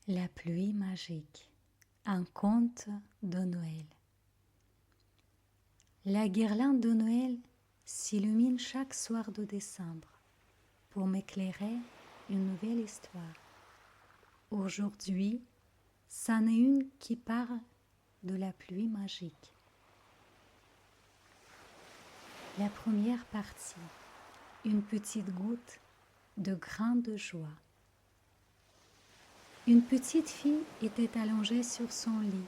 La pluie magique, un conte de Noël. La guirlande de Noël s'illumine chaque soir de décembre pour m'éclairer une nouvelle histoire. Aujourd'hui, c'en est une qui parle de la pluie magique. La première partie, une petite goutte de grande joie. Une petite fille était allongée sur son lit.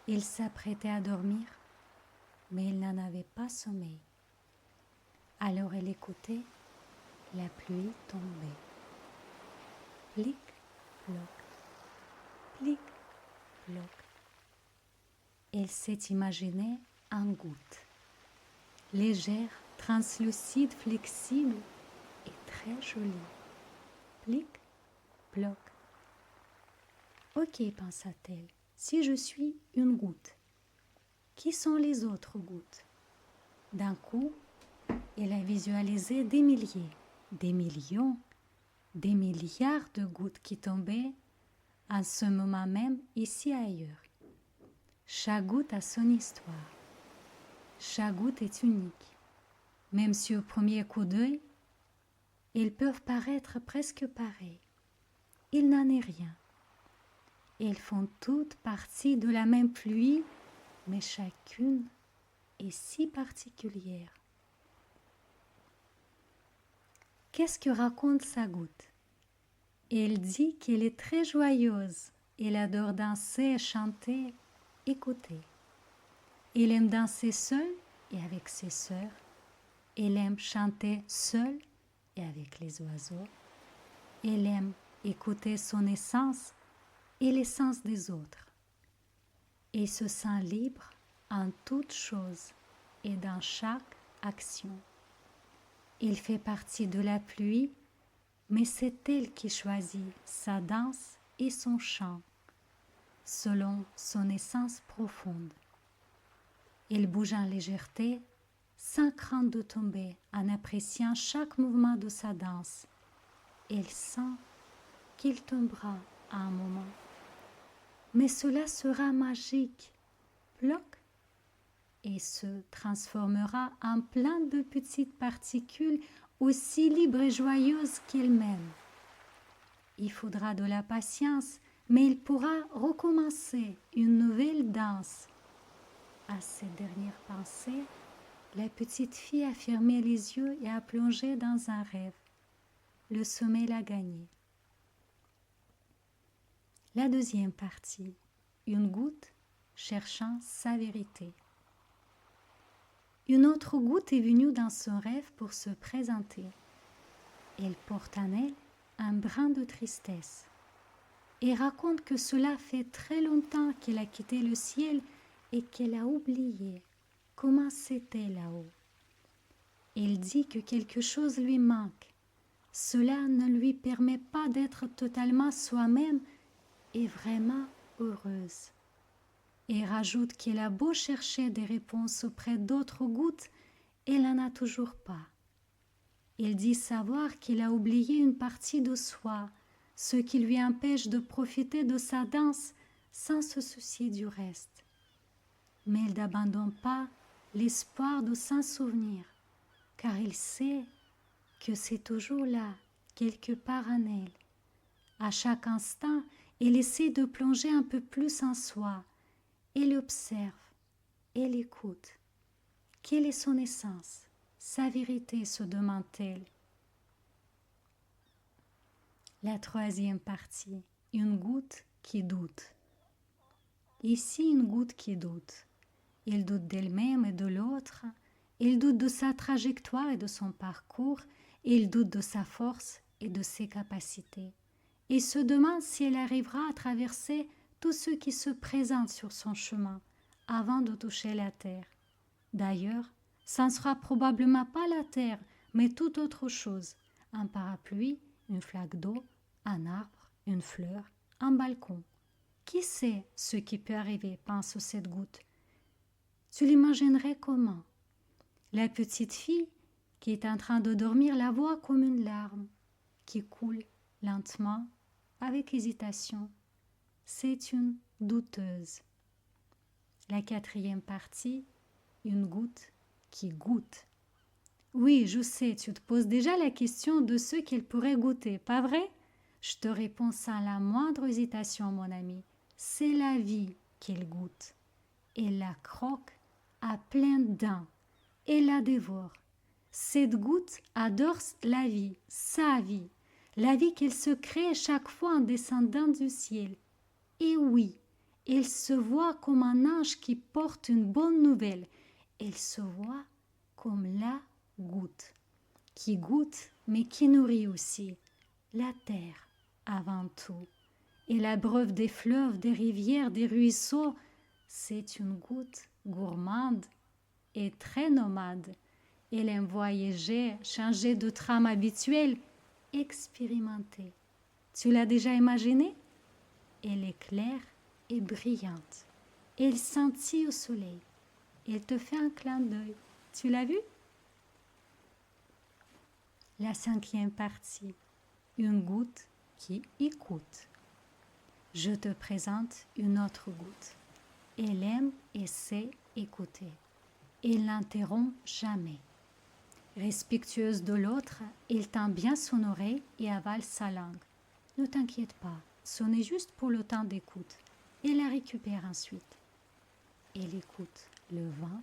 Elle s'apprêtait à dormir, mais elle n'en avait pas sommeil. Alors elle écoutait la pluie tomber. Plic, ploc, plic, ploc. Elle s'est imaginée en goutte, légère, translucide, flexible et très jolie. Plic, ploc. Ok, pensa-t-elle, si je suis une goutte, qui sont les autres gouttes? D'un coup, elle a visualisé des milliers, des millions, des milliards de gouttes qui tombaient en ce moment même ici et ailleurs. Chaque goutte a son histoire. Chaque goutte est unique. Même si au premier coup d'œil, elles peuvent paraître presque pareilles. Il n'en est rien. Elles font toutes partie de la même pluie, mais chacune est si particulière. Qu'est-ce que raconte sa goutte? Elle dit qu'elle est très joyeuse. Elle adore danser, chanter, écouter. Elle aime danser seule et avec ses sœurs. Elle aime chanter seule et avec les oiseaux. Elle aime écouter son essence et l'essence des autres. Elle se sent libre en toutes choses et dans chaque action. Elle fait partie de la pluie, mais c'est elle qui choisit sa danse et son chant, selon son essence profonde. Elle bouge en légèreté, sans crainte de tomber, en appréciant chaque mouvement de sa danse. Elle sent qu'il tombera à un moment. Mais cela sera magique, ploc, et se transformera en plein de petites particules aussi libres et joyeuses qu'elle-même. Il faudra de la patience, mais il pourra recommencer une nouvelle danse. À cette dernière pensée, la petite fille a fermé les yeux et a plongé dans un rêve. Le sommeil l'a gagné. La deuxième partie, une goutte cherchant sa vérité. Une autre goutte est venue dans son rêve pour se présenter. Elle porte en elle un brin de tristesse et raconte que cela fait très longtemps qu'elle a quitté le ciel et qu'elle a oublié comment c'était là-haut. Elle dit que quelque chose lui manque. Cela ne lui permet pas d'être totalement soi-même et vraiment heureuse. Et rajoute qu'elle a beau chercher des réponses auprès d'autres gouttes, elle n'en a toujours pas. Elle dit savoir qu'elle a oublié une partie de soi, ce qui lui empêche de profiter de sa danse sans se soucier du reste. Mais elle n'abandonne pas l'espoir de s'en souvenir, car elle sait que c'est toujours là, quelque part en elle. À chaque instant, elle essaie de plonger un peu plus en soi. Elle observe, elle écoute. Quelle est son essence, sa vérité, se demande-t-elle. La troisième partie, une goutte qui doute. Ici, une goutte qui doute. Elle doute d'elle-même et de l'autre. Elle doute de sa trajectoire et de son parcours. Elle doute de sa force et de ses capacités. Et se demande si elle arrivera à traverser tout ce qui se présente sur son chemin avant de toucher la terre. D'ailleurs, ça ne sera probablement pas la terre, mais toute autre chose. Un parapluie, une flaque d'eau, un arbre, une fleur, un balcon. Qui sait ce qui peut arriver, pense cette goutte. Tu l'imaginerais comment? La petite fille qui est en train de dormir la voit comme une larme qui coule lentement avec hésitation. C'est une douteuse. La quatrième partie, une goutte qui goûte. Oui, je sais, tu te poses déjà la question de ce qu'elle pourrait goûter, pas vrai? Je te réponds sans la moindre hésitation, mon ami. C'est la vie qu'elle goûte. Elle la croque à pleines dents et la dévore. Cette goutte adore la vie, sa vie, la vie qu'elle se crée chaque fois en descendant du ciel. Et oui, elle se voit comme un ange qui porte une bonne nouvelle. Elle se voit comme la goutte, qui goûte mais qui nourrit aussi. La terre, avant tout. Et la breuve des fleuves, des rivières, des ruisseaux, c'est une goutte gourmande et très nomade. Elle aime voyager, changer de trame habituelle, expérimenter. Tu l'as déjà imaginé? Elle est claire et brillante. Elle scintille au soleil. Elle te fait un clin d'œil. Tu l'as vu? La cinquième partie. Une goutte qui écoute. Je te présente une autre goutte. Elle aime et sait écouter. Elle n'interrompt jamais. Respectueuse de l'autre, elle tend bien son oreille et avale sa langue. Ne t'inquiète pas, ce n'est juste pour le temps d'écoute. Elle la récupère ensuite. Elle écoute le vent,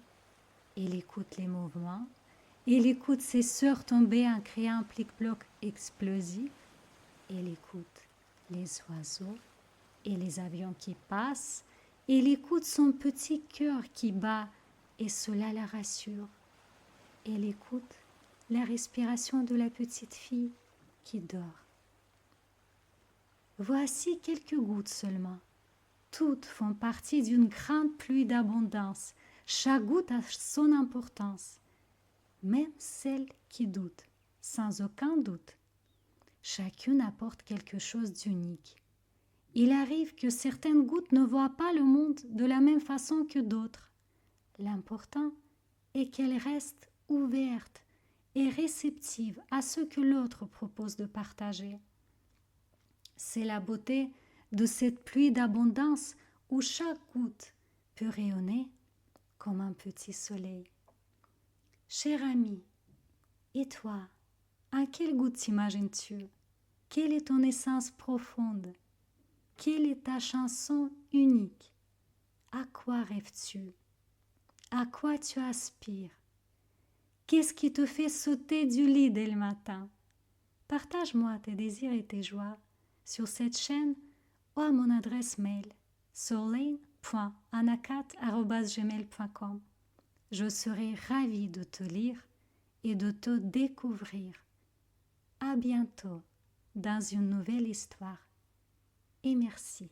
elle écoute les mouvements, elle écoute ses sœurs tomber en créant un plic-ploc explosif, elle écoute les oiseaux et les avions qui passent, elle écoute son petit cœur qui bat et cela la rassure. Elle écoute la respiration de la petite fille qui dort. Voici quelques gouttes seulement. Toutes font partie d'une grande pluie d'abondance. Chaque goutte a son importance. Même celle qui doute, sans aucun doute. Chacune apporte quelque chose d'unique. Il arrive que certaines gouttes ne voient pas le monde de la même façon que d'autres. L'important est qu'elles restent ouvertes et réceptives à ce que l'autre propose de partager. C'est la beauté de cette pluie d'abondance où chaque goutte peut rayonner comme un petit soleil. Cher ami, et toi, à quelle goutte t'imagines-tu? Quelle est ton essence profonde? Quelle est ta chanson unique? À quoi rêves-tu? À quoi tu aspires? Qu'est-ce qui te fait sauter du lit dès le matin? Partage-moi tes désirs et tes joies sur cette chaîne ou à mon adresse mail soleil.anakat@gmail.com. Je serai ravie de te lire et de te découvrir. À bientôt dans une nouvelle histoire. Et merci.